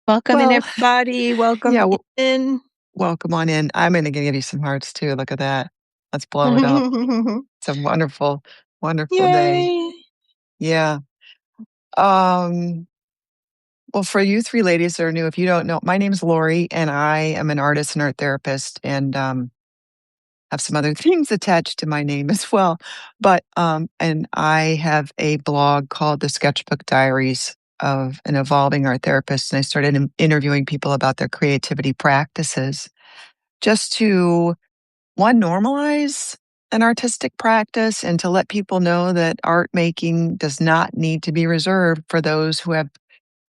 Welcome in, Well, everybody. Welcome yeah, in. welcome on in. I'm gonna give you some hearts too. Look at that. Let's blow it up. It's a wonderful, wonderful day. Yay. Yeah. Um, well, for you three ladies that are new, if you don't know, my name's Laurie, and I am an artist and art therapist, and have some other things attached to my name as well. But and I have a blog called The Sketchbook Diaries of an Evolving Art Therapist, and I started interviewing people about their creativity practices just to one, normalize an artistic practice and to let people know that art making does not need to be reserved for those who have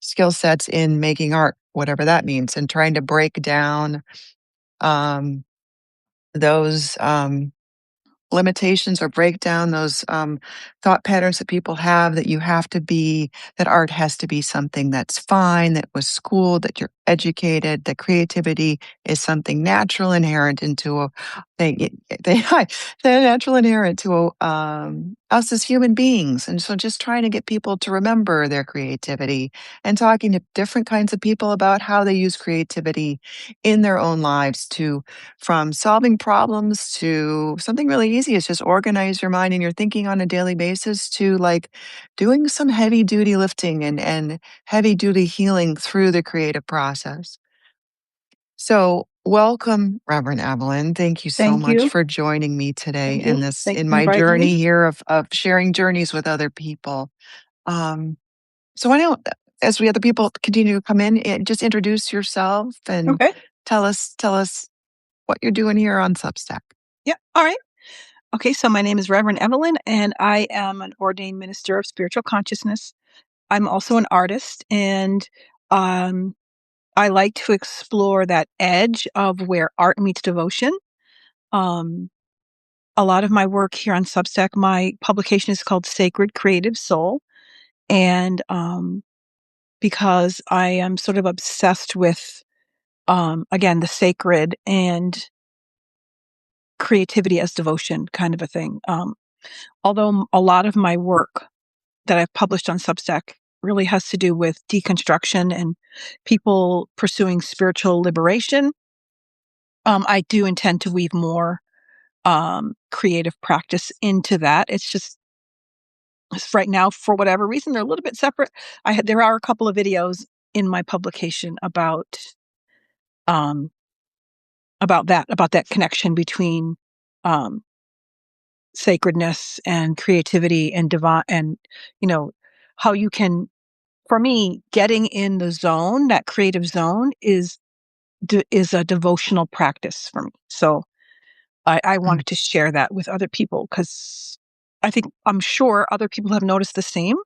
skill sets in making art, whatever that means, and trying to break down um, those limitations or break down those thought patterns that people have that you have to be, that art has to be something that's fine, that was schooled, that you're educated, that creativity is something natural inherent into a they they're natural inherent to us as human beings. And so just trying to get people to remember their creativity and talking to different kinds of people about how they use creativity in their own lives to from solving problems to something really easy is just organize your mind and your thinking on a daily basis to like doing some heavy duty lifting and heavy duty healing through the creative process. So welcome, Reverend Evelyn. Thank you so Thank much you. for joining me today Thank you. in this Thank you in for my inviting me. journey here of sharing journeys with other people. Um, so why don't as we other people continue to come in, just introduce yourself and Okay. tell us what you're doing here on Substack. Yeah. All right. Okay. So my name is Reverend Evelyn, and I am an ordained minister of spiritual consciousness. I'm also an artist, and um, I like to explore that edge of where art meets devotion. Um, a lot of my work here on Substack, my publication is called Sacred Creative Soul. And because I am sort of obsessed with, again, the sacred and creativity as devotion kind of a thing. Although a lot of my work that I've published on Substack really has to do with deconstruction and people pursuing spiritual liberation, I do intend to weave more creative practice into that. It's just right now, for whatever reason, they're a little bit separate. There are a couple of videos in my publication um, about that connection between um, sacredness and creativity and divine, and you know how you can. For me, getting in the zone, that creative zone, is a devotional practice for me. So I Mm, wanted to share that with other people because I'm sure other people have noticed the same.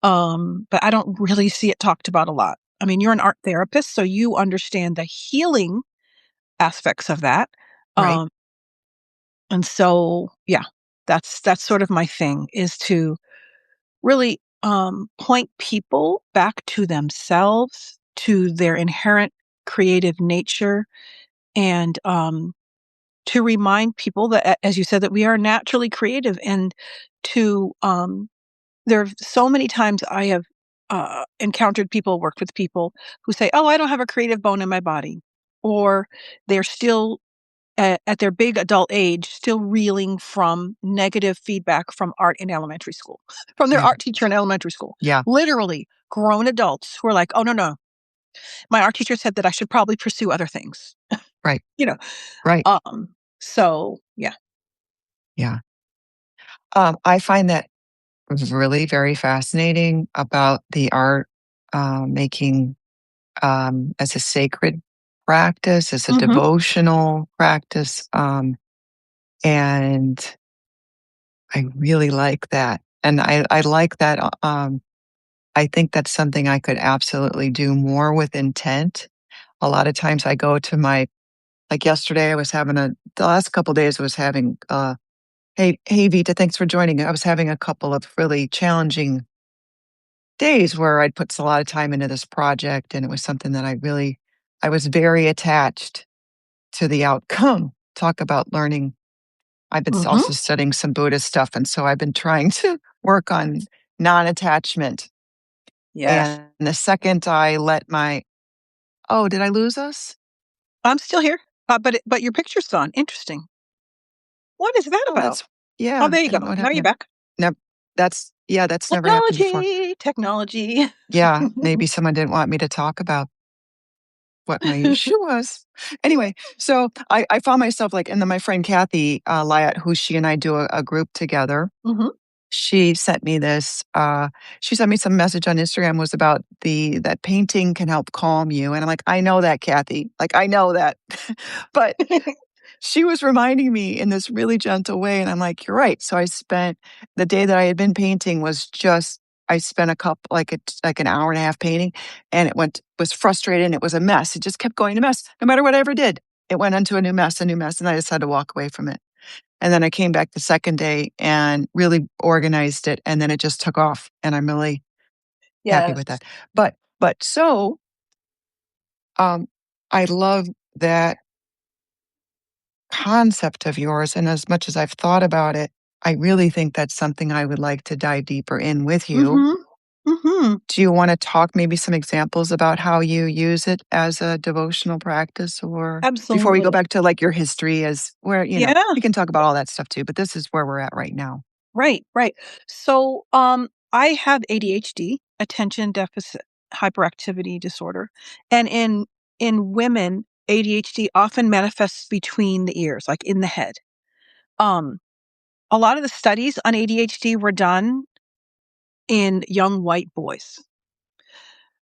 But I don't really see it talked about a lot. I mean, you're an art therapist, so you understand the healing aspects of that. right. Um, and so, yeah, that's sort of my thing, is to really point people back to themselves, to their inherent creative nature, and to remind people that, as you said, that we are naturally creative, and to there are so many times I have encountered people, worked with people who say, "Oh, I don't have a creative bone in my body," or they're still at their big adult age, still reeling from negative feedback from art in elementary school, from their Yeah. art teacher in elementary school. Yeah. Literally, grown adults who are like, "Oh, no, no, my art teacher said that I should probably pursue other things." Right. You know, Right. so yeah. Yeah. I find that really very fascinating about the art making as a sacred practice, as a Hmm. devotional practice. And I really like that. And I like that. I think that's something I could absolutely do more with intent. A lot of times I go to like yesterday, the last couple days I was having, hey, Vita, thanks for joining. I was having a couple of really challenging days where I'd put a lot of time into this project, and it was something that I was very attached to the outcome. Talk about learning. I've been Hmm. also studying some Buddhist stuff, and so I've been trying to work on non-attachment. Yes. And the second I let Oh, did I lose us? I'm still here, but your picture's gone. Interesting. What is that Oh, about? that's Oh, yeah, there you I don't go. know what Now happened you're there. back. Nev yeah, that's never happened before. Technology, technology. Yeah, maybe someone didn't want me to talk about what my issue was. Anyway, so I found myself, like and then my friend Kathy, Lyatt, who she and I do a group together, Mhm. she sent me this, she sent me some message on Instagram was about the that painting can help calm you, and I'm like, "I know that, Kathy, like, I know that." But she was reminding me in this really gentle way, and I'm like, "You're right." So I spent the day that I had been painting was just I spent a couple like an hour and a half painting, and it went was frustrating, it was a mess, it just kept going to mess. No matter what I ever did, it went into a new mess, and I just had to walk away from it. And then I came back the second day and really organized it, and then it just took off, and I'm really happy Yes. with that. But so, um, I love that concept of yours, and as much as I've thought about it, I really think that's something I would like to dive deeper in with you. Mhm. Mhm. Do you wanna talk maybe some examples about how you use it as a devotional practice or before we go Absolutely. back to, like, your history as where Yeah. we can talk about all that stuff too, but this is where we're at right now. Right, right. So, I have ADHD, attention deficit hyperactivity disorder, and in women, ADHD often manifests between the ears, like in the head. Um, a lot of the studies on ADHD were done in young white boys.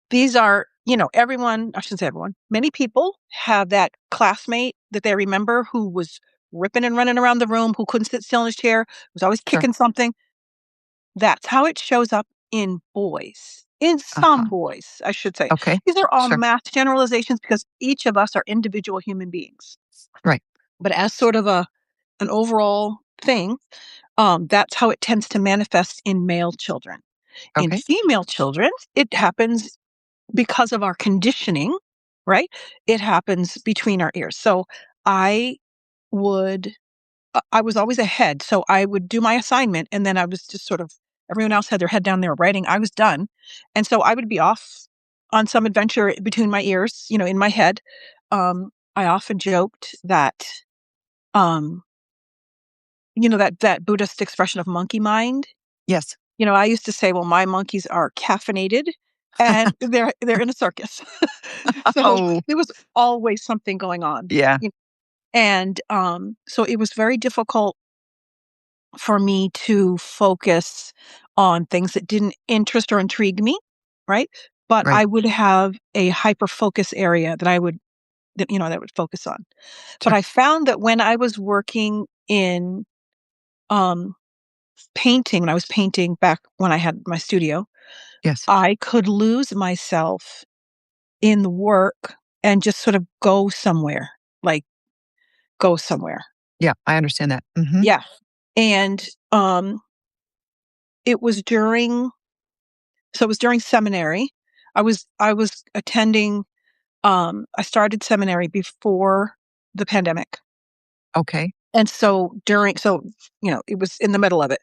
These are, everyone, I shouldn't say everyone, many people have that classmate that they remember who was ripping and running around the room, who couldn't sit still in his chair, was always Sure. kicking something. That's how it shows up in boys. In Uh-huh. some boys, I should say. Okay. These are all Sure. mass generalizations because each of us are individual human beings. Right. But as sort of an overall thing, that's how it tends to manifest in male children. In Okay. female children, it happens because of our conditioning, right? It happens between our ears. So I would I was always ahead, so I would do my assignment, and then I was just sort of everyone else had their head down, they were writing, I was done, and so I would be off on some adventure between my ears, in my head. I often joked that, um, that Buddhist expression of monkey mind. Yes. I used to say, "Well, my monkeys are caffeinated, and they're in a circus." So, Oh, there was always something going on, yeah. you and, so it was very difficult for me to focus on things that didn't interest or intrigue me, right? But Right. I would have a hyper focus area that I would focus on. But Sure. I found that when I was working in um, painting, when I was painting back when I had my studio, Yes. I could lose myself in the work and just sort of go somewhere, like go somewhere. Yeah, I understand that. Mhm. Yeah. And it was during So it was during seminary. I was attending, I started seminary before the pandemic. Okay. And it was in the middle of it.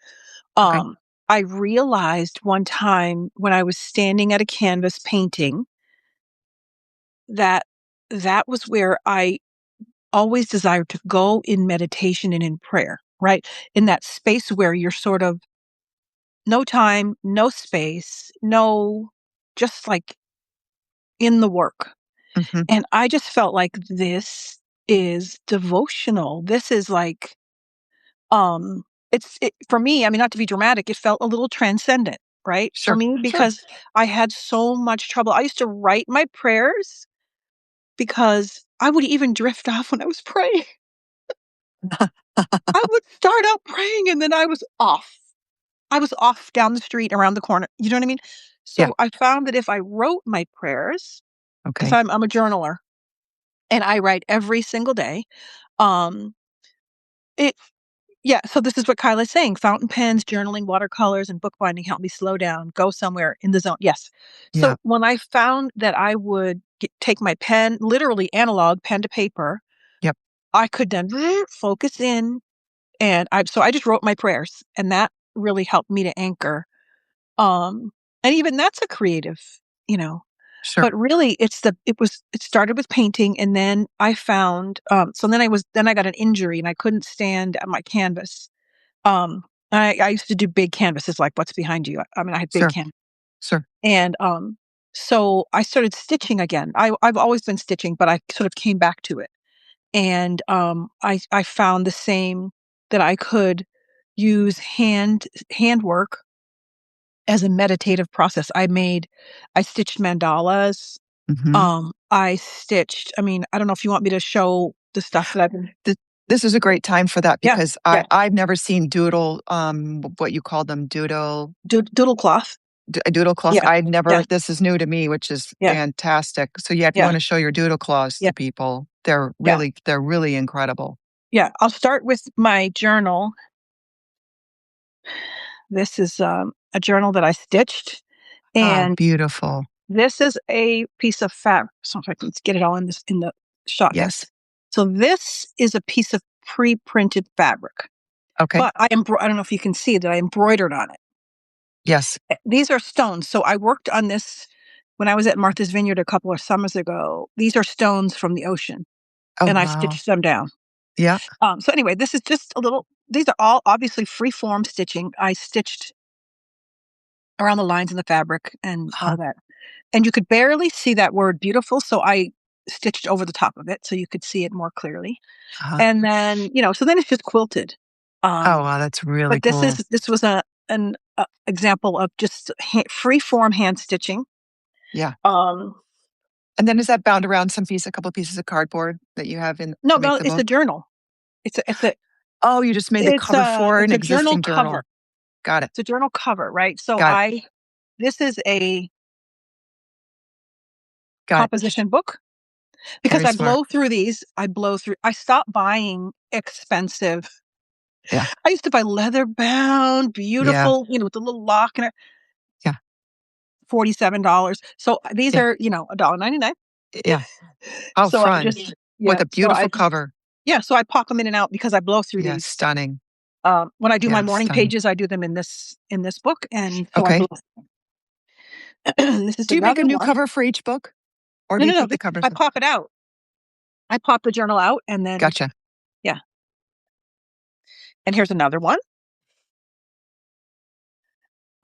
Okay. Um, I realized one time when I was standing at a canvas painting that that was where I always desired to go in meditation and in prayer, right? In that space where you're sort of no time, no space, no, just like in the work. Mhm. And I just felt like this is devotional. This is like, for me, I mean, not to be dramatic, it felt a little transcendent, right? For Sure. me, Sure. because I had so much trouble. I used to write my prayers because I would even drift off when I was praying. I would start out praying and then I was off. I was off down the street around the corner. You know what I mean? Yeah. So I found that if I wrote my prayers, because Okay. I'm a journaler and I write every single day, um, it yeah, so this is what Kyla's saying, fountain pens, journaling, watercolors, and bookbinding help me slow down, go somewhere in the zone. Yes. Yeah. So when I found that I would take my pen, literally analog, pen to paper, Yep. I could then focus in, and I just wrote my prayers, and that really helped me to anchor. Um, and even that's a creative, you know. Sure, But really, it started with painting, and then I found, so then I got an injury, and I couldn't stand at my canvas. Um, I used to do big canvases like what's behind you. I mean, I had big sure, can sure. and, so I started stitching again. I've always been stitching, but I sort of came back to it. And, I found the same that I could use handwork as a meditative process. I stitched mandalas. Mhm. I mean, I don't know if you want me to show the stuff that I've been. Th This is a great time for that Yeah, because yeah, I've never seen doodle, what you call them, doodle cloth. doodle cloths. Yeah, I've yeah, never this is new to me, which is yeah, fantastic. So, yeah, if you yeah, wanna show your doodle cloths yeah, to people, yeah, they're really incredible. yeah. I'll start with my journal. This is, a journal that I stitched, Oh, and beautiful. this is a piece of fabric. So if I can get it all in the shot here. Yes. So this is a piece of pre-printed fabric, Okay. but I don't know if you can see that I embroidered on it. Yes. These are stones. So I worked on this when I was at Martha's Vineyard a couple of summers ago. These are stones from the ocean, Oh, and I wow. stitched them down. Yeah. So anyway, this is just a little. These are all obviously free form stitching. I stitched around the lines in the fabric and Uh-huh, all that. And you could barely see that word beautiful, so I stitched over the top of it so you could see it more clearly. uh-huh. And then, so then it's just quilted. Oh, Um, wow, that's really but cool. this was an example of just free form hand stitching. Yeah. Um, And then is that bound around a couple pieces of cardboard that you have in no, to no, make the it's a book? journal. Oh, you just made the cover for an It's a journal existing cover. journal. Got it. It's a journal cover, right? So Got it. this is a Got it. composition book because Very smart. I stopped buying expensive. Yeah. I used to buy leather bound, Yeah. beautiful, with the little lock and Yeah. $47. So these Yeah. are, $1.99. Yeah. How So I fun. just, With yeah. a beautiful cover. So I pop them in and out because I blow through Yeah, these. stunning. When I do my Yeah, morning stunning. pages, I do them in this book, and so I Okay. blow. This is Do you make a another new one. cover for each book? Or No, do no, you no. keep the covers? I pop it out. I pop the journal out, and then Gotcha. yeah. And here's another one.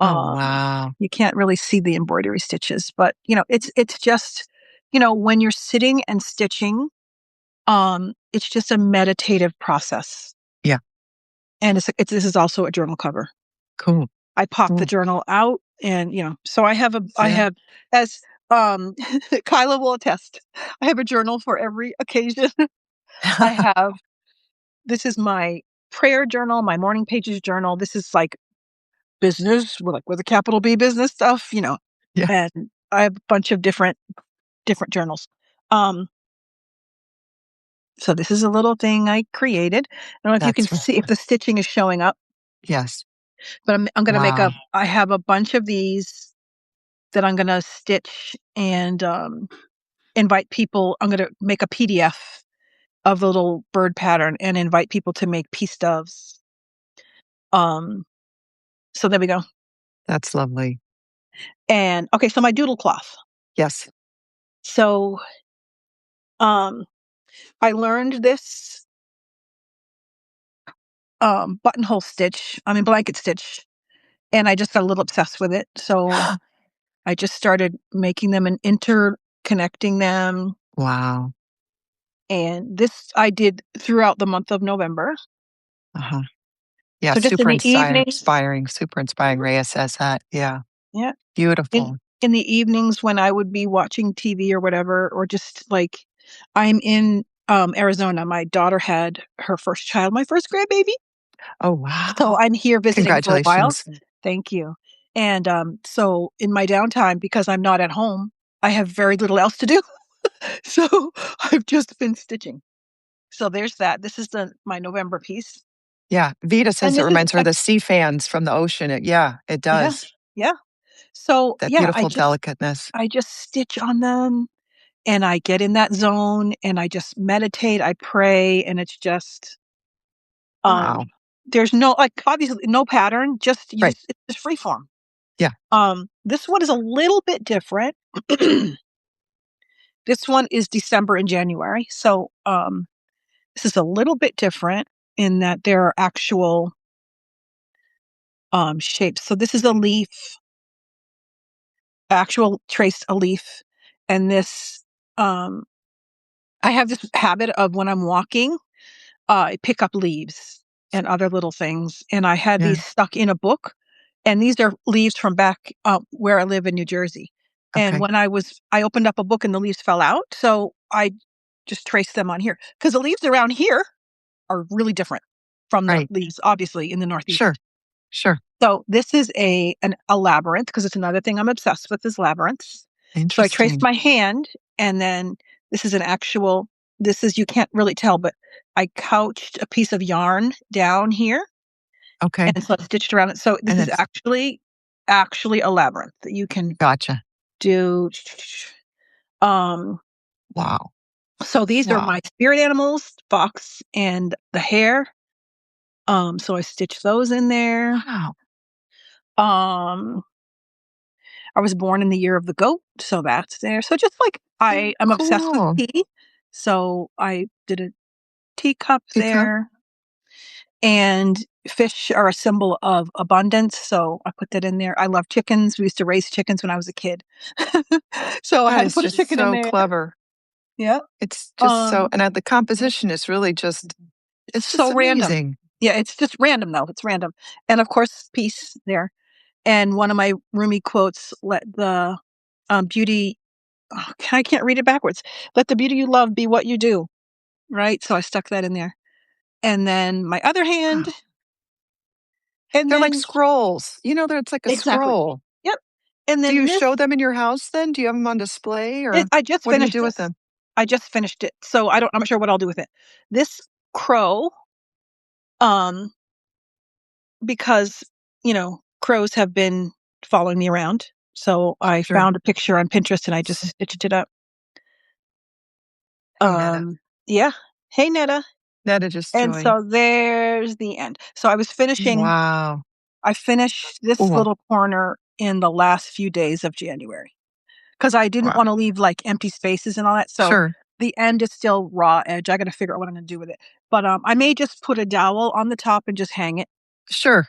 Oh, Um, wow. you can't really see the embroidery stitches, but it's just when you're sitting and stitching, it's just a meditative process. Yeah. And this is also a journal cover. Cool. I pop the Cool. journal out, and so I Yeah. have, as um Kyla will attest, I have a journal for every occasion. I have This is my prayer journal, my morning pages journal. This is like business, with a capital B, business stuff, Yeah. and I have a bunch of different journals. Um, so this is a little thing I created. I don't know if you can That's see if the stitching is showing up, yes. but I'm gonna make Wow. a I have a bunch of these that I'm gonna stitch and, invite people. I'm gonna make a PDF of the little bird pattern and invite people to make peace doves. Um, so there we go. That's lovely. And okay, so my doodle cloth. Yes. So, um, I learned this, buttonhole stitch, blanket stitch, and I just got a little obsessed with it. So I just started making them and interconnecting them. Wow. And this I did throughout the month of November. Uh-huh. Yeah, So just in the evenings, super inspiring. Rhea says that. Yeah. yeah, in Beautiful. in the evenings when I would be watching TV or whatever, or just like I'm in Arizona. My daughter had her first child, my first grandbaby. Oh, So wow. I'm here visiting for a while. Congratulations. Thank you. And so in my downtime, because I'm not at home, I have very little else to do. So I've just been stitching. So there's that. This is the my November piece. Yeah. Vita And says it this is reminds her of the sea fans from the ocean. Yeah, it yeah, does. yeah. So That yeah, beautiful delicateness. I just stitch on them, and I get in that zone, and I just meditate, I pray, and it's just Wow. there's no, like, obviously no pattern, Right. it's just free form. Yeah. This one is a little bit different. This one is December and January. So this is a little bit different in that there are actual shapes. So this is a leaf, actual traced a leaf. And this, I have this habit of when I'm walking, I pick up leaves and other little things. And I had Yeah. these stuck in a book. And these are leaves from back where I live in New Jersey. And Okay. when I opened up a book and the leaves fell out. So I just traced them on here because the leaves around here are really different from the Right. leaves, obviously, in the Sure. Northeast. Sure. So this is a labyrinth because it's another thing I'm obsessed with is labyrinths. So I traced Interesting. my hand, and then this is an actual. This is you can't really tell, but I couched a piece of yarn down here, Okay. and so I stitched around it. So this And is it's actually a labyrinth that you can gotcha. do. Um, Wow. so these are Wow. my spirit animals, fox and the hare. So I stitched those in there. Wow. Um, I was born in the year of the goat, so that's there. So just like Oh, I am obsessed with cool. tea, so I did a teacup Teacup. there. And fish are a symbol of abundance, so I put that in there. I love chickens. We used to raise chickens when I was a kid. So I That had to is put a just chicken in so there. clever. Yeah. It's just so, Um, and the composition is really just, it's it's just so random. amazing. Yeah, it's just random though. It's random. And of course, peace there. And one of my Rumi quotes, let the beauty, I can't read it backwards. Let the beauty you love be what you do. Right. So I stuck that in there. And then my other hand, Wow. and They're like then scrolls. It's like a exactly. scroll. Yep. And Do then you this, show them in your house then? Do you have them on display or I just what do you finished do with this. them? I just finished it. So I'm not sure what I'll do with it. This crow, um, because, crows have been following me around. So I Sure. found a picture on Pinterest and I just stitched it up. Hey, Netta. Um, yeah. Hey, Netta. Netta just And joined. so there's the end. So Wow. I finished this Cool. little corner in the last few days of January because I didn't Wow. want to leave like empty spaces and all that. So Sure. the end is still raw edge. I got to figure out what I'm going to do with it. But I may just put a dowel on the top and just hang it Sure.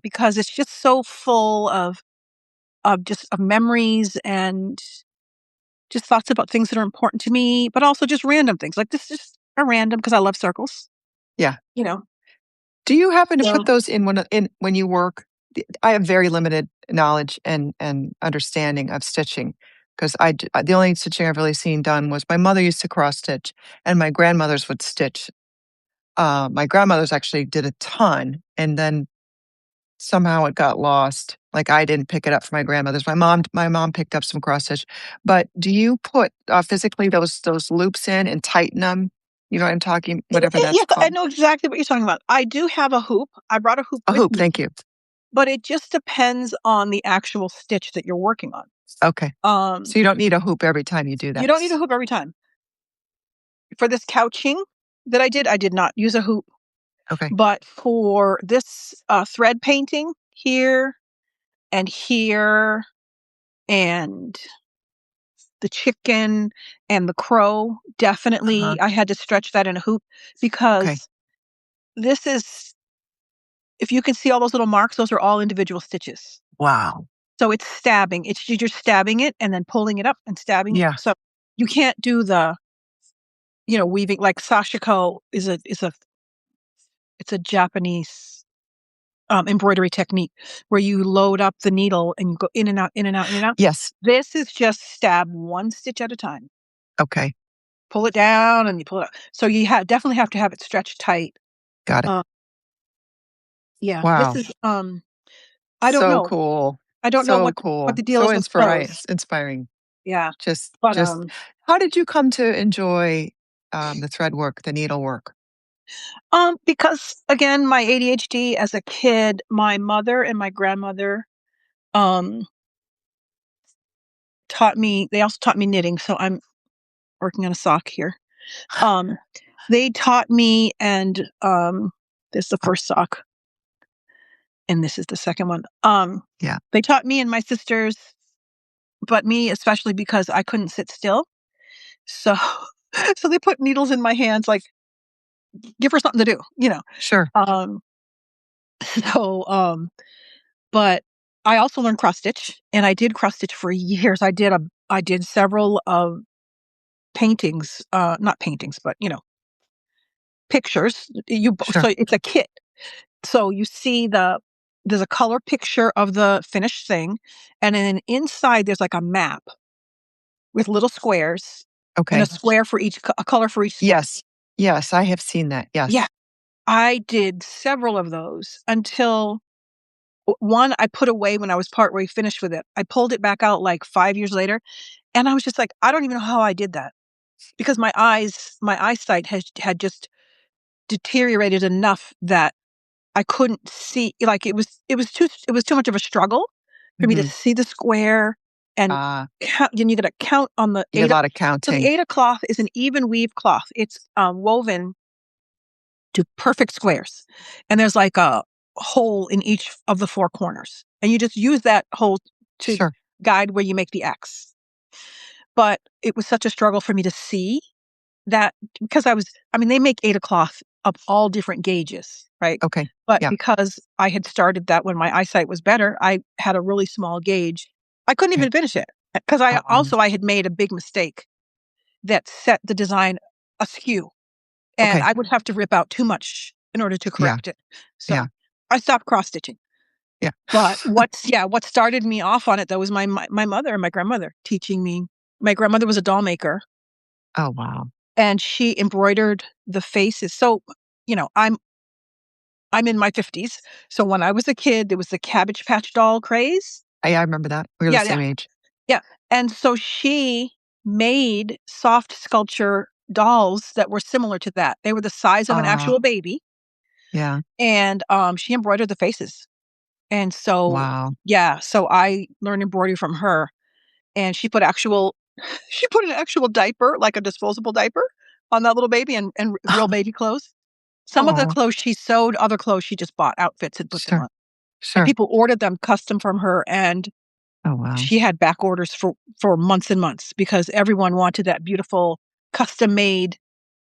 because it's just so full of memories and just thoughts about things that are important to me, but also just random things. Like this is just a random because I love circles, Yeah. you know. Do you happen to put So those in when you work? I have very limited knowledge and understanding of stitching because the only stitching I've really seen done was my mother used to cross stitch and my grandmothers would stitch. My grandmothers actually did a ton, and then somehow it got lost. Like I didn't pick it up for my grandmothers. My mom picked up some cross stitch. But do you put physically those loops in and tighten them? You know what I'm talking? Whatever yeah, that's I called. know exactly what you're talking about. I do have a hoop. I brought a hoop A with hoop. me, Thank you. but it just depends on the actual stitch that you're working on. Okay. Um, So you don't need a hoop every time you do you that. don't need a hoop every time. For this couching that I did not use a hoop. Okay. But for this thread painting here and here and the chicken and the crow, Uh-huh. definitely I had to stretch that in a hoop Okay. because this is, if you can see all those little marks, those are all individual stitches. Wow. So it's stabbing. It's you're just stabbing it and then pulling it up and stabbing it. Yeah. So you can't do the, weaving like sashiko it's a Japanese embroidery technique where you load up the needle and you go in and out, in and out, in and out. Yes. This is just stab one stitch at a time. Okay. Pull it down and you pull it up. So you definitely have to have it stretched tight. Got it. Uh, yeah, this Wow. is I don't So know. cool. I don't know So what cool. the deal So is with crows. inspiring. Yeah, Just but just how did you come to enjoy the thread work, the needlework? because again, my ADHD as a kid, my mother and my grandmother um they also taught me knitting, so I'm working on a sock here. Um, they taught me, and this is the first sock, and this is the second one. Yeah. They taught me and my sisters, but me especially because I couldn't sit still. So so they put needles in my hands, like, give her something to do, you know. Sure. Um, so, but I also learned cross stitch, and I did cross stitch for years. I did several paintings, not paintings, but pictures. Sure. So it's a kit. So you see there's a color picture of the finished thing, and then inside there's like a map with little squares and a Okay. square for a color for each stitch. Yes. Yes, I have seen that. Yeah, Yes. I did several of those until one I put away when I was partway finished with it. I pulled it back out like 5 years later, and I was just like, I don't even know how I did that because my eyesight had just deteriorated enough that I couldn't see. Like it was too much of a struggle for me to Mhm. see the square and Ah, count. And you got to count on the you did a Ada. lot of So the counting. Ada cloth is an even weave cloth. It's woven to perfect squares, and there's like a hole in each of the four corners, and you just use that hole to Sure. guide where you make the X. But it was such a struggle for me to see that because I mean, they make Ada cloth of all different gauges, right? Okay. But Yeah. because I had started that when my eyesight was better, I had a really small gauge. I couldn't Okay. even finish it because I had made a big mistake that set the design askew, and Okay. I would have to rip out too much in order to Yeah. correct it. So Yeah. I stopped cross stitching. Yeah. But what started me off on it though was my mother and my grandmother teaching me. My grandmother was a doll maker, Oh, wow. and she embroidered the faces. So, I'm in my 50s. So when I was a kid, there was the Cabbage Patch doll craze. I remember that. We were the Yeah, same yeah, age. yeah. And so she made soft sculpture dolls that were similar to that. They were the size of an Uh, actual baby, yeah. and she embroidered the faces. And so, Wow. yeah, so I learned embroidery from her, and she put an actual diaper, like a disposable diaper, on that little baby and real baby clothes. Some of the Oh, clothes she sewed, other clothes she just bought outfits and put them sure. on. And Sure. people ordered them custom from her, and Oh, wow. she had back orders for months and months because everyone wanted that beautiful custom-made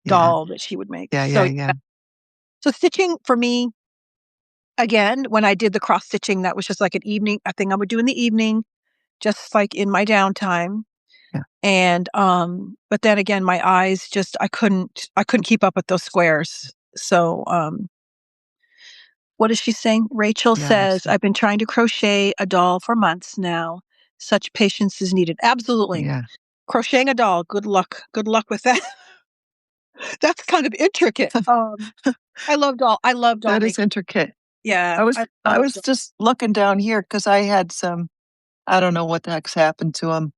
Yeah. doll that she would make. Yeah. So, Yeah. yeah. Yeah. So stitching for me, again, when I did the cross stitching, that was just like a thing I would do in the evening, just like in my downtime. Yeah. And, but then again, my eyes just I couldn't keep up with those squares. So, what is she saying? Rachel Yeah. says, I've been trying to crochet a doll for months now. Such patience is needed. Absolutely. Yeah. Crocheting a doll. Good luck. Good luck with that. That's kind of intricate. I love doll That is making. intricate. Yeah, I I love was doll. just looking down here because I had some I don't know what the heck's happened to them.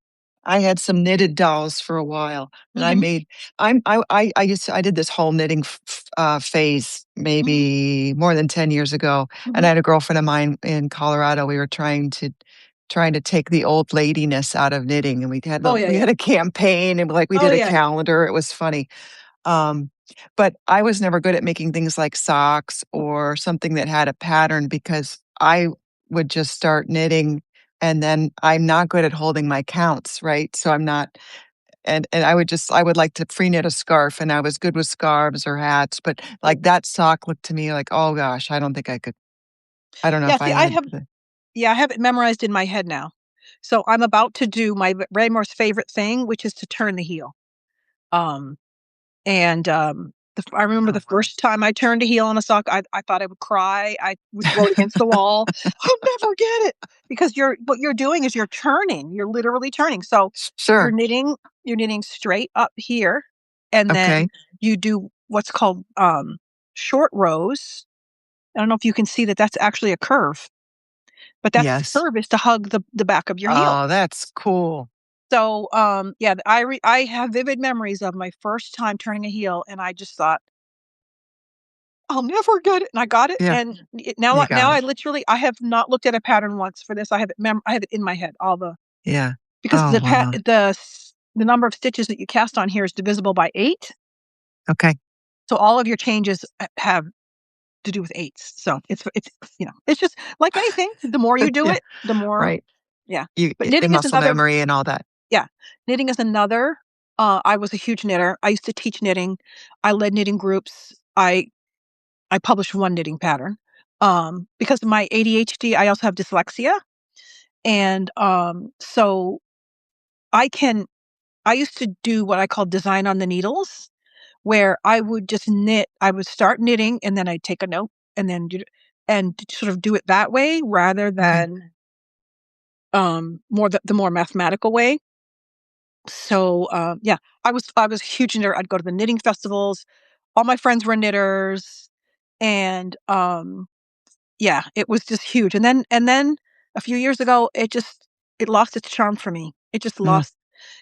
I had some knitted dolls for a while, and I Mhm, made I did this whole knitting phase mhm. maybe more than 10 years ago, and Mhm. I had a girlfriend of mine in Colorado. We were trying to take the old ladiness out of knitting, and Oh, yeah, we yeah. had a campaign, and, like, we Oh, did a yeah. calendar. It was funny. Um, but I was never good at making things like socks or something that had a pattern because I would just start knitting and then I'm not good at holding my counts, right? So I'm not and I would like to free knit a scarf and I was good with scarves or hats, but like that sock looked to me like, "Oh gosh, I don't think I could." I don't know Yeah, if I see, had the I have it memorized in my head now. So I'm about to do my Raymore's favorite thing, which is to turn the heel. Um, And, I remember Oh, the wow. first time I turned a heel on a sock, I thought I would cry. I would throw it against the wall. I'll never get it because what you're doing is you're turning. You're literally turning. So you're Sure. knitting you're knitting straight up here, and then Okay. you do what's called, short rows. I don't know if you can see that that's actually a curve, but that's the Yes. curve is to hug the back of your heel. Oh, that's cool. So, yeah, I have vivid memories of my first time turning a heel, and I just thought, I'll never get it, and I got it, Yeah, and you now got it. I have not looked at a pattern once for this. I have it in my head, all the Yeah. because Oh, wow. the number of stitches that you cast on here is divisible by 8, Okay. so all of your changes have to do with 8s. So it's just like anything, the more you do Yeah, it, the more right. yeah. You But the knitting is muscle another memory and all that. yeah, knitting is another I was a huge knitter. I used to teach knitting. I led knitting groups. I published one knitting pattern. Because of my ADHD, I also have dyslexia. And so I can I used to do what I call design on the needles, where I would just knit. I would start knitting and then I'd take a note and then and sort of do it that way rather Okay. than more the more mathematical way. So yeah, I was a huge knitter. I'd go to the knitting festivals. All my friends were knitters, and yeah, it was just huge. And then a few years ago, it lost its charm for me. It just Mm, lost.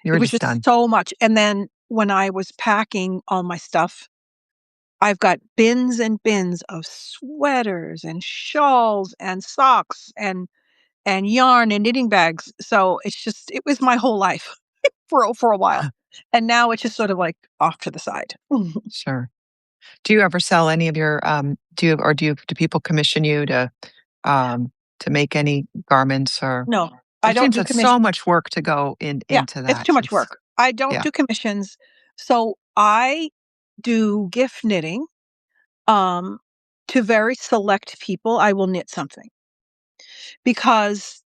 you It were was just just done. so much. And then when I was packing all my stuff, I've got bins and bins of sweaters and shawls and socks and yarn and knitting bags. So it was my whole life for a while. And now it's just sort of like off to the side. Sure. Do you ever sell any of your, do people commission you to make any garments or No, I there don't seems do like so commission. much work to go Yeah, into it's that. too much It's work. I don't yeah. do commissions. So I do gift knitting um to very select people. I will knit something because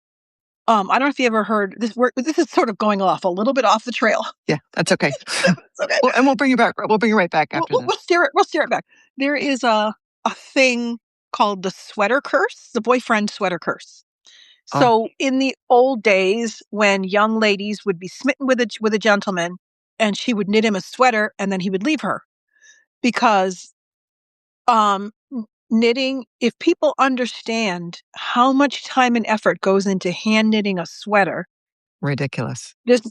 I don't know if you ever heard this. This is sort of going off a little bit off the trail. Yeah, that's okay. It's okay. Well, and we'll bring you back. We'll bring you right back after We'll this. steer it. We'll steer it back. There is a thing called the sweater curse, the boyfriend sweater curse. Oh, So in the old days, when young ladies would be smitten with a gentleman, and she would knit him a sweater, and then he would leave her because knitting. If people understand how much time and effort goes into hand knitting a sweater, ridiculous. there's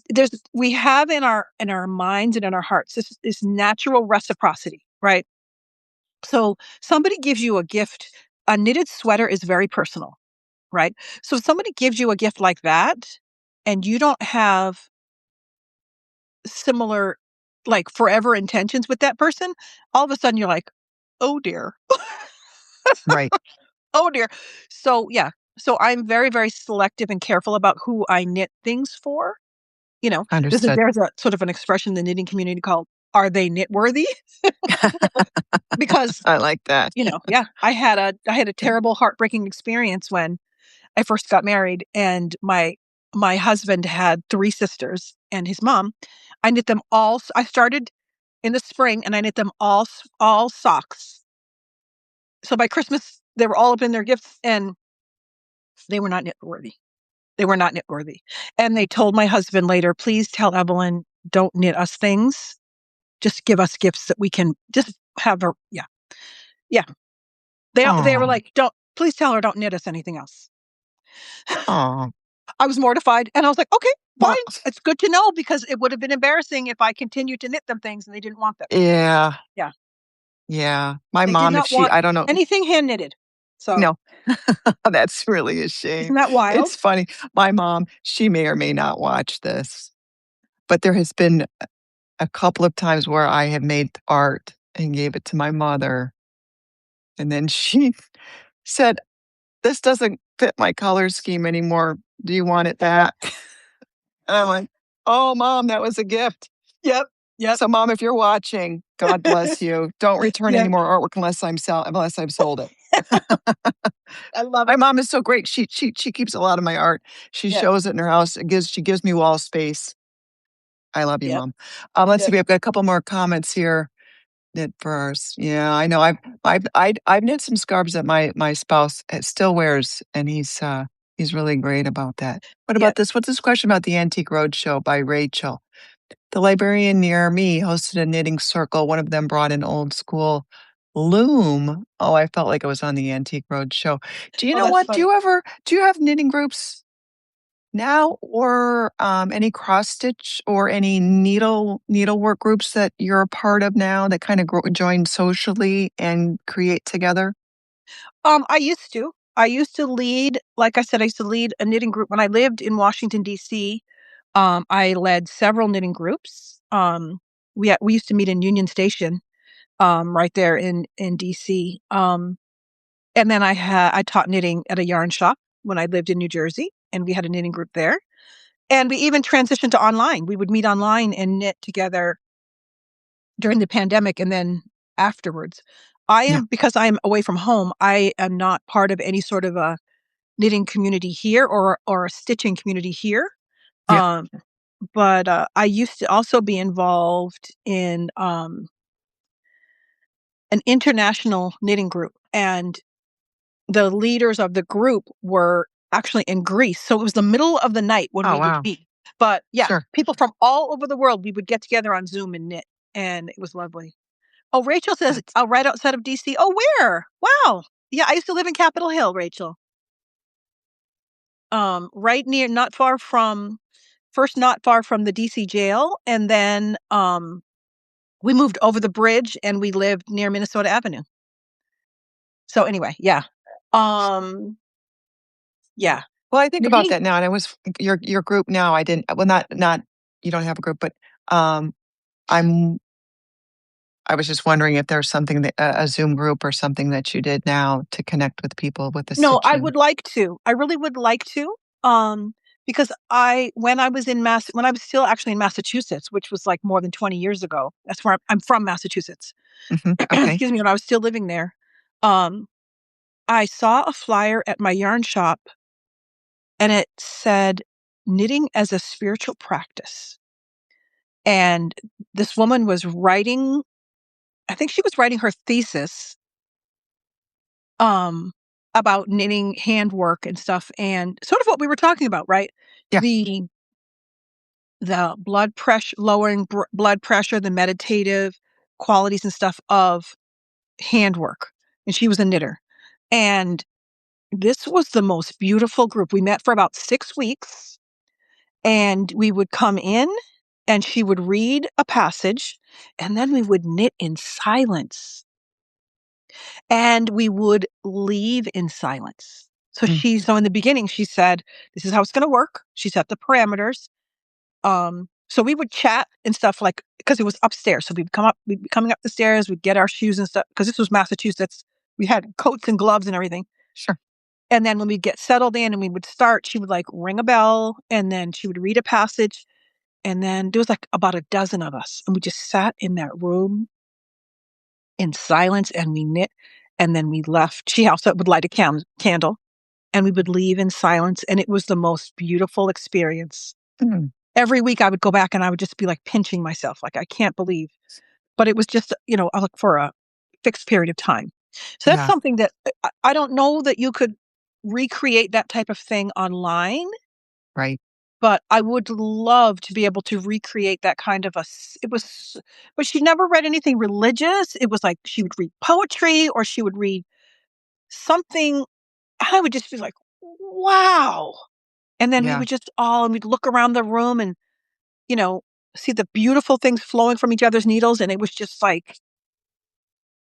we have in our minds and in our hearts this natural reciprocity, right? So somebody gives you a gift. A knitted sweater is very personal, right? So if somebody gives you a gift like that, and you don't have similar, like, forever intentions with that person, all of a sudden you're like, oh dear, Right. oh dear. So yeah, so I'm very, very selective and careful about who I knit things for. Understood. There's a sort of an expression in the knitting community called "Are they knit worthy?" Because I like that. yeah, I had a terrible, heartbreaking experience when I first got married, and my husband had 3 sisters and his mom. I knit them all. I started in the spring, and I knit them all socks. So by Christmas, they were all up in their gifts, and they were not knit worthy. They were not knit worthy. And they told my husband later, "Please tell Evelyn, don't knit us things. Just give us gifts that we can just have her." Yeah, yeah. They were Oh, like, "Don't please tell her don't knit us anything else." oh. I was mortified, and I was like, "Okay, fine. Well, It's good to know because it would have been embarrassing if I continued to knit them things and they didn't want them." yeah, Yeah, yeah. My they did mom, if not she, want I don't know, anything hand knitted. So, no, that's really a shame. isn't that wild? It's funny. My mom, she may or may not watch this, but there has been a couple of times where I have made art and gave it to my mother, and then she said, "This doesn't fit my color scheme anymore. Do you want it back?" And I'm like, "Oh, mom, that was a gift." Yep, yep. So, mom, if you're watching, God bless you. Don't return any Yeah, more artwork unless I've sold it. I love My it. mom is so great. She keeps a lot of my art. She Yeah, shows it in her house. She gives me wall space. I love you, yep, mom. Let's see. yep, We have got a couple more comments here. Knit first. Yeah, I know. I've knit some scarves that my spouse still wears, and he's really great about that. What yeah. about this? What's this question about the Antique Roadshow by Rachel? The librarian near me hosted a knitting circle. One of them brought an old school loom. Oh, I felt like I was on the Antique Roadshow. Do you Oh, know that's what? funny. Do you have knitting groups now or any cross stitch or any needlework groups that you're a part of now that kind of join socially and create together? I used to. I used to lead, like I said, I used to lead a knitting group when I lived in Washington D.C. I led several knitting groups. We used to meet in Union Station, right there in DC. And then I taught knitting at a yarn shop when I lived in New Jersey, and we had a knitting group there. And we even transitioned to online. We would meet online and knit together during the pandemic and then afterwards. Yeah. Because I am away from home, I am not part of any sort of a knitting community here or a stitching community here. Yep. Um, but I used to also be involved in an international knitting group, and the leaders of the group were actually in Greece. So it was the middle of the night when Oh, we would wow. meet. But yeah, Sure. people from all over the world, we would get together on Zoom and knit, and it was lovely. Oh, Rachel says, That's right outside of DC. Oh, where? Wow. Yeah, I used to live in Capitol Hill, Rachel. Right near, not far from, first not far from the DC jail, and then we moved over the bridge and we lived near Minnesota Avenue. So anyway, yeah. Um, yeah. well, I think about Knitting. that now, and I was your group now, I didn't well, not you don't have a group, but, um, I'm I was just wondering if there's something that a Zoom group or something that you did now to connect with people with the No, I stitching. would like to. I really would like to. Because when I was in when I was still actually in Massachusetts, which was like more than 20 years ago. That's where I'm from, Massachusetts. Mhm. Okay. Excuse me, when I was still living there. Um, I saw a flyer at my yarn shop and it said knitting as a spiritual practice. And this woman was writing, I think she was writing her thesis um about knitting handwork and stuff, and sort of what we were talking about, right? Yeah. The blood pressure, lowering blood pressure, the meditative qualities and stuff of handwork. And she was a knitter. And this was the most beautiful group. We met for about 6 weeks, and we would come in and she would read a passage, and then we would knit in silence, and we would leave in silence. Mm. So in the beginning, she said, this is how it's going to work. She set the parameters. So we would chat and stuff, like, because it was upstairs. So we'd be coming up the stairs, we'd get our shoes and stuff, because this was Massachusetts. We had coats and gloves and everything. Sure. And then when we'd get settled in and we would start, she would like ring a bell and then she would read a passage. And then there was like about a dozen of us. And we just sat in that room in silence and we knit. And then we left. She also would light a candle and we would leave in silence. And it was the most beautiful experience. Mm. Every week I would go back and I would just be like pinching myself, like, I can't believe. But it was just, I look for a fixed period of time. So that's Yeah. something that I don't know that you could recreate that type of thing online, Right. but I would love to be able to recreate that kind of it was, but she never read anything religious. It was like she would read poetry or she would read something. And I would just be like, wow. And then we Yeah. would and we'd look around the room and, you know, see the beautiful things flowing from each other's needles. And it was just like,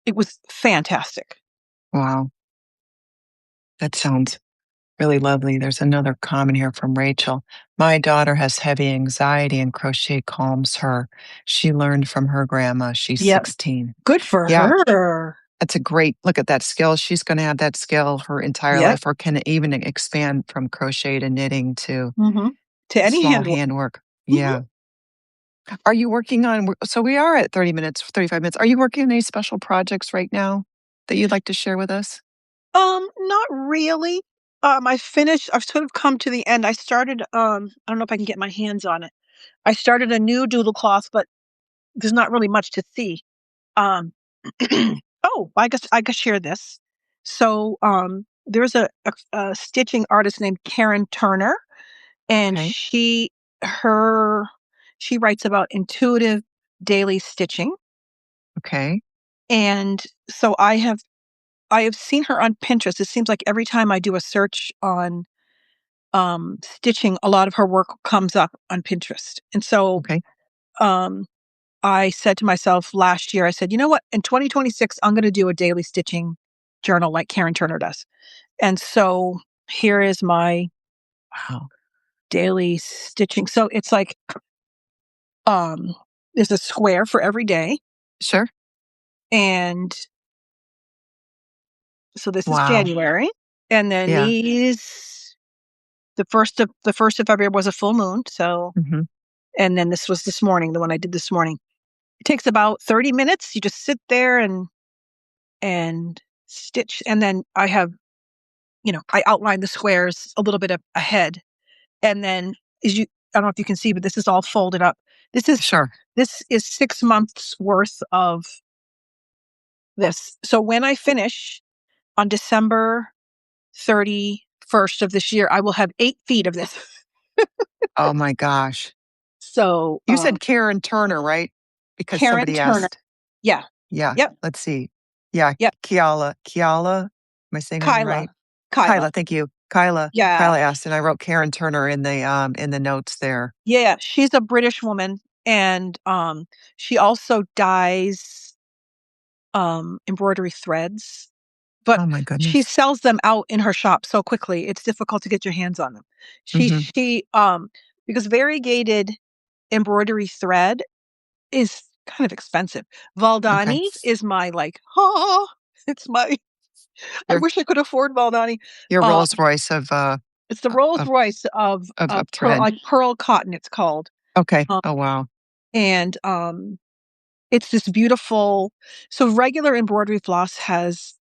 it was fantastic. Wow. That sounds really lovely. There's another comment here from Rachel. My daughter has heavy anxiety and crochet calms her. She learned from her grandma. She's Yep. 16. Good for Yeah, her. that's a great look at that skill. She's going to have that skill her entire Yep. life, or can even expand from crochet to knitting to Hmm. To any small handwork. handwork. Hmm. Yeah. Are you working on, so we are at 30 minutes, 35 minutes. Are you working on any special projects right now that you'd like to share with us? Not really. I've sort of come to the end. I started, I don't know if I can get my hands on it. I started a new doodle cloth, but there's not really much to see. Um, oh, I guess share this. So, there's a stitching artist named Karen Turner, and Okay. her, she writes about intuitive daily stitching. Okay. And so I have seen her on Pinterest. It seems like every time I do a search on stitching, a lot of her work comes up on Pinterest. And so Okay. um, I said to myself last year, I said, you know what? In 2026, I'm going to do a daily stitching journal like Karen Turner does. And so here is my Wow. daily stitching. So it's like um, there's a square for every day. Sure. And so this is Wow. January. And then Yeah. these. the first of February was a full moon, so Mhm. and then this was this morning, the one I did this morning. It takes about 30 minutes. You just sit there and stitch, and then I outline the squares a little bit ahead, and then as you I don't know if you can see, but this is all folded up. This is Sure. this is 6 months worth of this. So when I finish on December 31st of this year, I will have 8 feet of this. Oh my gosh. So You said Karen Turner, right? Because Karen somebody Turner. asked. Yeah. Yeah, Yep. let's see. Yeah, Yep. Kiala. Am I saying her name Kyla. right? Kyla. Kyla, thank you. Kyla Yeah. Kyla asked, and I wrote Karen Turner in the notes there. Yeah. She's a British woman, and she also dyes embroidery threads, but Oh my she goodness. sells them out in her shop so quickly, it's difficult to get your hands on them. She Mhm. she because variegated embroidery thread is kind of expensive. Okay. Valdani is my like, oh, it's my I Your wish I could afford Valdani. your Um, Rolls Royce it's the Rolls of Royce of pearl, thread. pearl cotton. It's called, Okay. um, Oh, wow. and it's this beautiful. So regular embroidery floss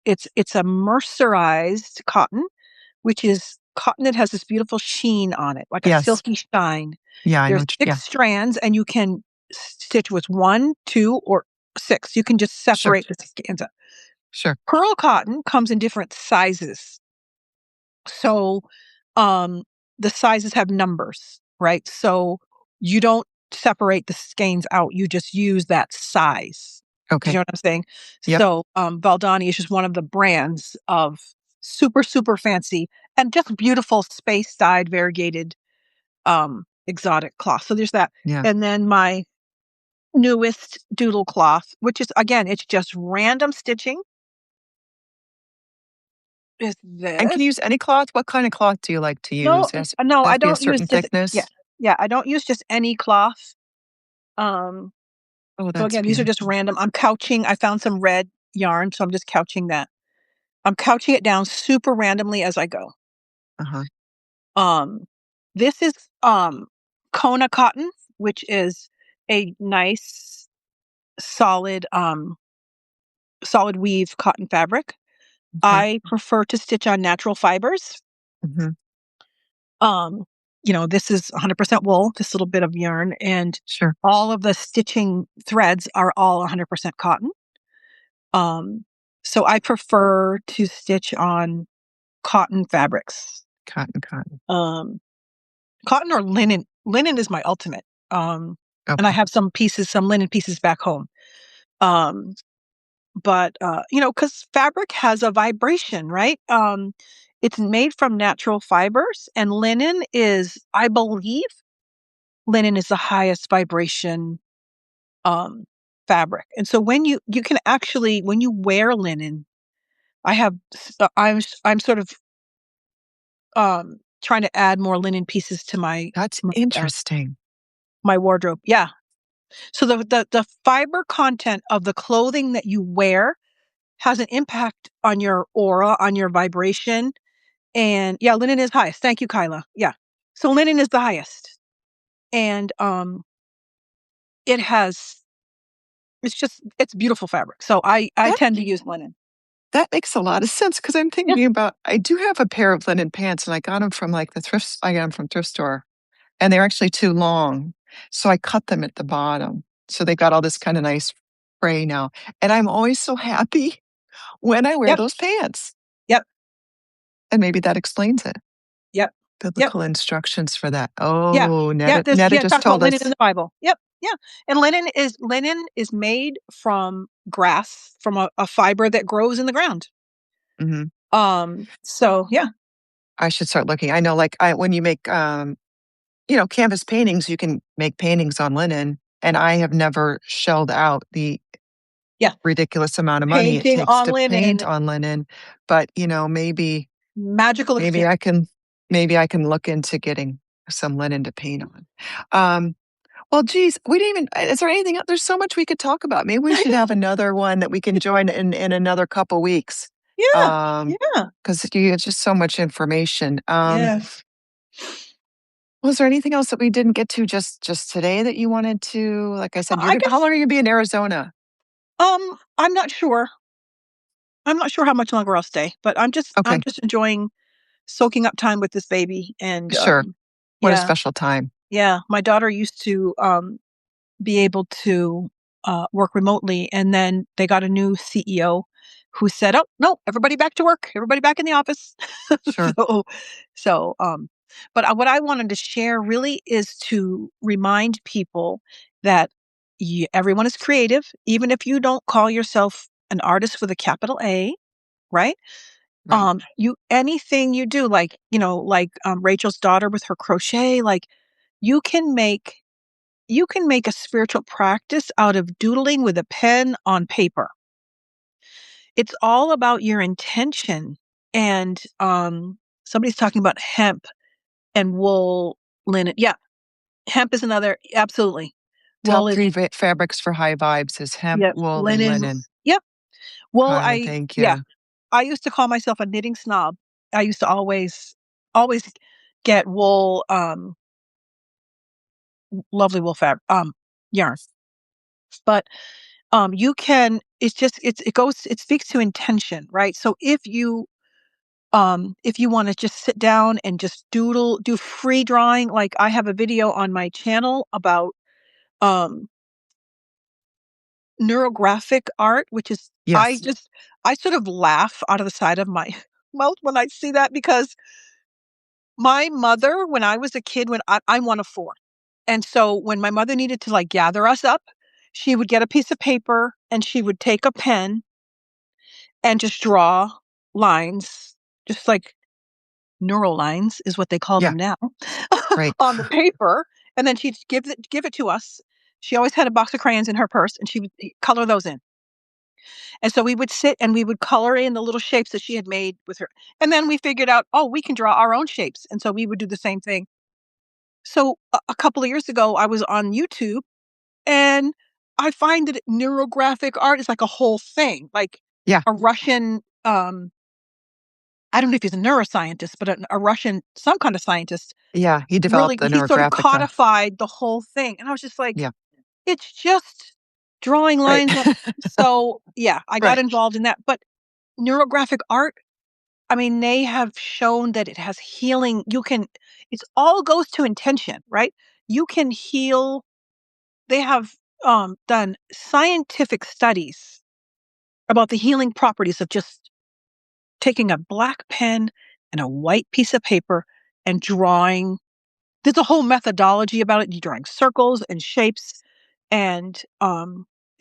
it's a mercerized cotton, which is cotton that has this beautiful sheen on it, like a Yes. silky shine. Yeah, I know There's what six yeah, strands, and you can stitch with one, two, or six. You can just sure, separate the strands. sure. Pearl cotton comes in different sizes. So, um, the sizes have numbers, right? So you don't separate the skeins out. You just use that size. Do you Okay. know what I'm saying? Yep. So, Valdani is just one of the brands of super, super fancy and just beautiful space dyed variegated, exotic cloth. So there's that. Yeah. And then my newest doodle cloth, which is again, it's just random stitching, is And can you this. use any cloth? What kind of cloth do you like to No, use? no, Has I to be a don't use certain just yeah, thickness? yeah, I don't use just any cloth. Um, Oh, so that's again, these are just beautiful. random. I'm couching. I found some red yarn, so I'm just couching that. I'm couching it down super randomly as I go. Uh-huh. Um, this is Kona cotton, which is a nice solid solid weave cotton fabric. Okay. I prefer to stitch on natural fibers. Mhm. Um, this is 100% wool, this little bit of yarn, and Sure. all of the stitching threads are all 100% cotton. Um, so I prefer to stitch on cotton fabrics. Cotton. Um, Cotton or linen. Linen is my ultimate. And I Okay. have some linen pieces back home. Um, but because fabric has a vibration, right? It's made from natural fibers, and I believe, linen is the highest vibration um, fabric. And so when you can actually when you wear linen, I'm sort of trying to add more linen pieces to That's my, uh, interesting. my wardrobe. Yeah. So the fiber content of the clothing that you wear has an impact on your aura, on your vibration. And yeah, linen is highest. Thank you, Kyla. Yeah. So linen is the highest. And it has it's beautiful fabric. So I That tend to use linen. that makes a lot of sense because 'cause I'm Yeah. thinking about I do have a pair of linen pants, and I got them from, like, I got them from thrift store, and they're actually too long, so I cut them at the bottom. So they got all this kinda nice fray now, and I'm always so happy when I wear Yep. those pants, Yep. and maybe that explains it. Yep. Yep. Biblical instructions for that. Yeah. Oh, Yeah. Netta It just talks about told linen in us. the Bible. Yep. Yeah. And linen is made from grass, from a fiber that grows in the ground. Mhm. So yeah. I should start looking. I know, like, when you make, canvas paintings, you can make paintings on linen, and I have never shelled out the Yeah. ridiculous amount of money it Painting takes on to paint linen, on linen, but, magical maybe experience. maybe I can look into getting some linen to paint on. Um, well, geez, we didn't even is there anything else? There's so much we could talk about. Maybe we I should have know. another one that we can join in another couple weeks. Yeah. Um, Yeah. because it's just so much information. Yes. Was there anything else that we didn't get to just today that you wanted to like I said, you're I gonna how guess, long are you gonna be in Arizona? I'm not sure. I'm not sure how much longer I'll stay, but I'm Okay, just enjoying soaking up time with this baby, and, sure. What a yeah, special time. yeah, my daughter used to, be able to work remotely. And then they got a new CEO who said, "Oh no, everybody back to work, everybody back in the office." Sure. so, so, but what I wanted to share really is to remind people that everyone is creative, even if you don't call yourself an artist with a capital A, right? Right. You anything you do, like like Rachel's daughter with her crochet, like you can make you can make a spiritual practice out of doodling with a pen on paper. It's all about your intention. And somebody's talking about hemp and wool, linen. Yeah, hemp is another. Absolutely, wool Top is. 3 fabrics for high vibes is hemp, Yep, wool, and linen. linen. Yep, wool. Got it, thank Yeah, you. I used to call myself a knitting snob. I used to always get wool, lovely wool fabric, yarn. But you can. It's just it goes. It speaks to intention, right? So if you want to just sit down and just do free drawing, like I have a video on my channel about um neurographic art, which is, I Yes. just I sort of laugh out of the side of my mouth when I see that, because my mother, when I was a kid, when I'm one of four, and so when my mother needed to like gather us up, she would get a piece of paper and she would take a pen and just draw lines, just like neural lines is what they call Yeah, them now, right. on the paper, and then she'd give it to us. She always had a box of crayons in her purse, and she would color those in. And so we would sit and we would color in the little shapes that she had made with her. And then we figured out, oh, we can draw our own shapes. And so we would do the same thing. So a couple of years ago, I was on YouTube, and I find that neurographic art is like a whole thing. Like Yeah, a Russian, I don't know if he's a neuroscientist, but a Russian, some kind of scientist, yeah, he really, developed the he sort of neurographic, codified the whole thing. And I was just like, yeah, it's just drawing right. lines on. So yeah, I got Right. involved in that. But neurographic art, I mean, they have shown that it has healing. It's all goes to intention, right? You can heal. They have done scientific studies about the healing properties of just taking a black pen and a white piece of paper and drawing. There's a whole methodology about it. You're drawing circles and shapes, and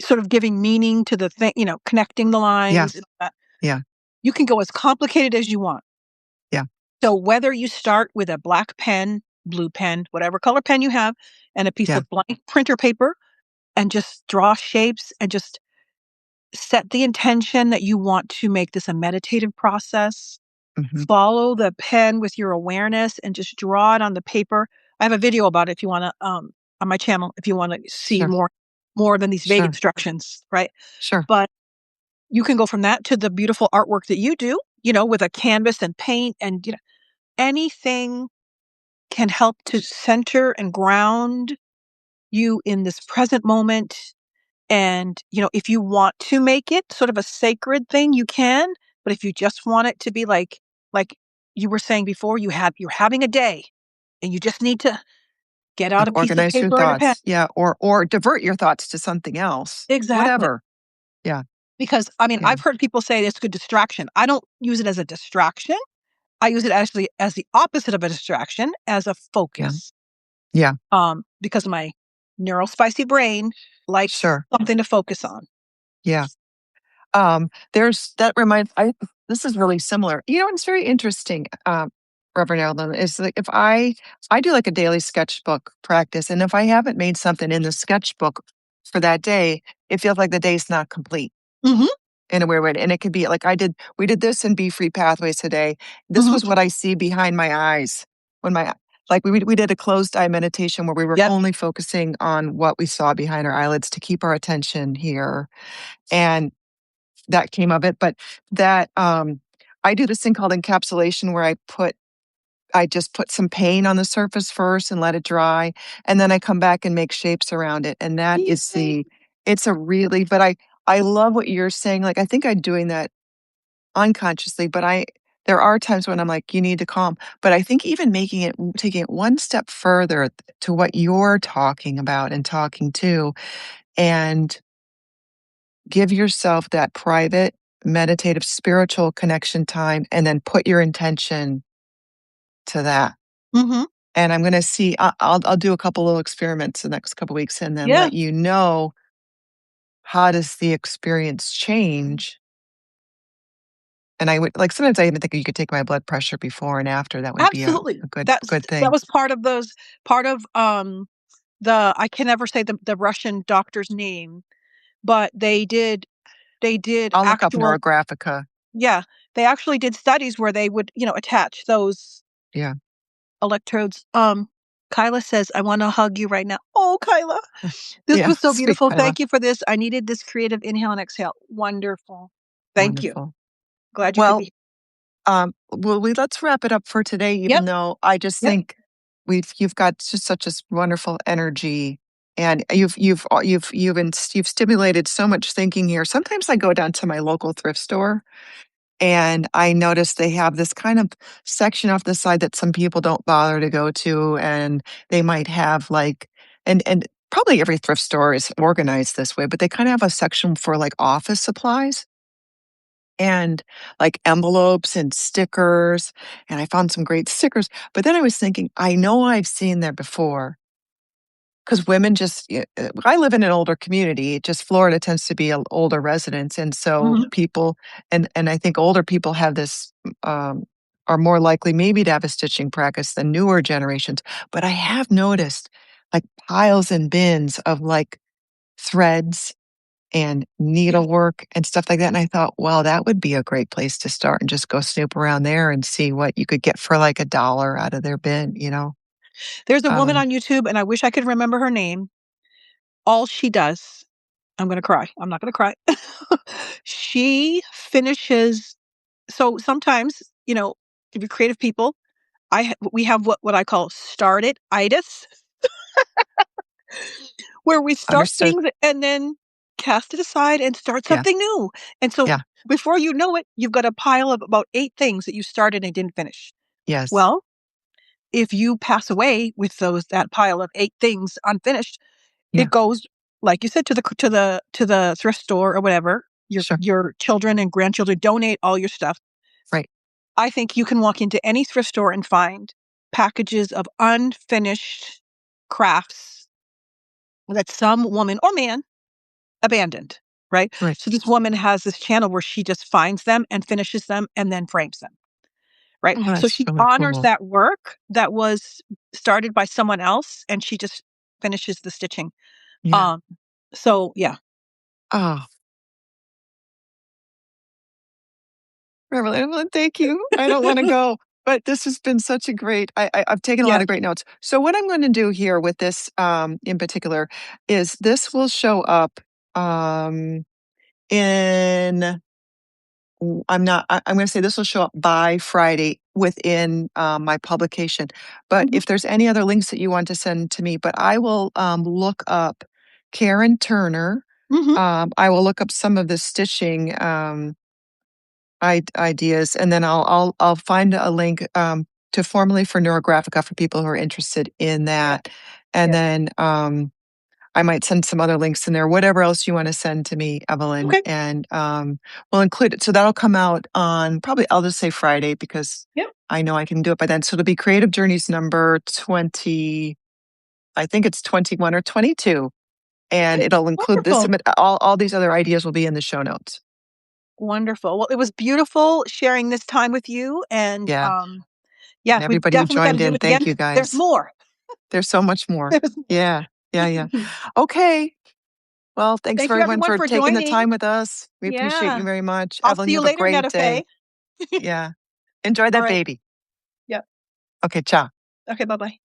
sort of giving meaning to the thing, connecting the Yeah, lines and all that. yeah, You can go as complicated as you want. yeah, So whether you start with a black pen, blue pen, whatever color pen you have, and a piece yeah, of blank printer paper, and just draw shapes and just set the intention that you want to make this a meditative process. mhm, Follow the pen with your awareness and just draw it on the paper. I have a video about it if you want to, on my channel, if you want to see sure, more than these vague sure, instructions, right? sure. But you can go from that to the beautiful artwork that you do, with a canvas and paint, and anything can help to center and ground you in this present moment. And, if you want to make it sort of a sacred thing, you can. But if you just want it to be like you were saying before, you're having a day and you just need to get out Like, a piece of organize your paper and a pen. thoughts, yeah, or divert your thoughts to something else, Exactly. whatever. Yeah, Because I mean, yeah, I've heard people say it's a good distraction. I don't use it as a distraction. I use it actually as the opposite of a distraction, as a yeah, focus. yeah, Because my neural spicy brain likes sure, something to focus on. yeah. There's that reminds I this is really similar. You know, it's very interesting, Reverend Eldon, is like if I do like a daily sketchbook practice, and if I haven't made something in the sketchbook for that day, it feels like the day's not complete Hmm. in a weird way. And it could be like we did this in Be Free Pathways today. This Hmm. was what I see behind my eyes when like we did a closed eye meditation where we were Yep. only focusing on what we saw behind our eyelids to keep our attention here. And that came of it, but that, I do this thing called encapsulation where I put, I just put some paint on the surface first and let it dry, and then I come back and make shapes around it, and that is Easy. it's a really but I love what you're saying, like, I think I'm doing that unconsciously, but there are times when I'm like, "You need to calm," but I think even taking it one step further to what you're talking about and talking to, and give yourself that private, meditative, spiritual connection time, and then put your intention to that. Mhm. And I'm gonna see I'll do a couple little experiments the next couple weeks and then Yeah, let you know how does the experience change. And I would like, sometimes I even think you could take my blood pressure before and after, that would be absolutely. a good That thing. was part of, the I can never say the Russian doctor's name, but they did I'll look up actual Neurographica. yeah, they actually did studies where they would, attach those Yeah. electrodes. Kyla says, "I wanna hug you right now." Oh, Kyla, this Yeah, was so sweet beautiful. Kyla. Thank you for this. I needed this creative inhale and exhale. Wonderful. Thank you. Wonderful. Glad you could Well, be well, let's wrap it up for today, Yep, even though I just yep. think you've got just such this wonderful energy, and you've stimulated so much thinking here. Sometimes I go down to my local thrift store, and I notice they have this kind of section off the side that some people don't bother to go to, and they might have like, and probably every thrift store is organized this way, but they kind of have a section for like office supplies and like envelopes and stickers, and I found some great stickers, but then I was thinking, I know I've seen there before, because women just I live in an older community, just Florida tends to be a older residents, and so Mhm. people and I think older people have this, are more likely maybe to have a stitching practice than newer generations, but I have noticed, like, piles and bins of, like, threads and Yes. needlework and stuff like that, and I thought, "Well, that would be a great place to start and just go snoop around there and see what you could get for, like, a dollar out of their bin," you know? There's a woman Um, on YouTube, and I wish I could remember her name. All she does I'm gonna cry. I'm not gonna cry. She finishes so sometimes, if you're creative people, we have what I call start-it-itis, where we start understood. things and then cast it aside and start Yeah, something new. And so yeah, before you know it, you've got a pile of about 8 things that you started and didn't finish. yes, Well, if you pass away with that pile of 8 things unfinished, yeah, it goes, like you said, to the thrift store or whatever. sure, Your children and grandchildren donate all your stuff. right, I think you can walk into any thrift store and find packages of unfinished crafts that some woman or man abandoned, right? right. So this woman has this channel where she just finds them and finishes them and then frames them, right? Oh, So that's she really honors cool. that work that was started by someone else and she just finishes the stitching. Yeah. Um, so yeah. Oh, Evelyn, thank you. I don't wanna go, but this has been such a great I've taken a lot Yeah. of great notes. So what I'm gonna do here with this, in particular, is this will show up, in I'm gonna say this will show up by Friday within, my publication, but Mhm. if there's any other links that you want to send to me, but I will, look up Karen Turner, Mhm. I will look up some of the stitching, ideas, and then I'll find a link, to formally for Neurographica for people who are interested in Yeah. that, and Yeah. then, I might send some other links in there, whatever else you wanna send to me, Evelyn, Okay. and, we'll include it. So that'll come out on probably I'll just say Friday because Yep. I know I can do it by then. So it'll be Creative Journeys number 20, I think it's 21 or 22, and Okay. it'll include this Wonderful. all these other ideas will be in the show notes. Wonderful. Well, it was beautiful sharing this time with you and Yeah, yeah, and we everybody who definitely got to joined do in, it again. thank you There's guys. more. There's so much more. There's Yeah, yeah, yeah. more. Okay. Well, thanks Thank for you everyone everyone for for taking the joining. time with us. We appreciate Yeah. you very much. I'll Evelyn, see you you have a later, great day. Metafe. Yeah. Enjoy All that right. baby. Yep. Okay, ciao. Okay, bye-bye.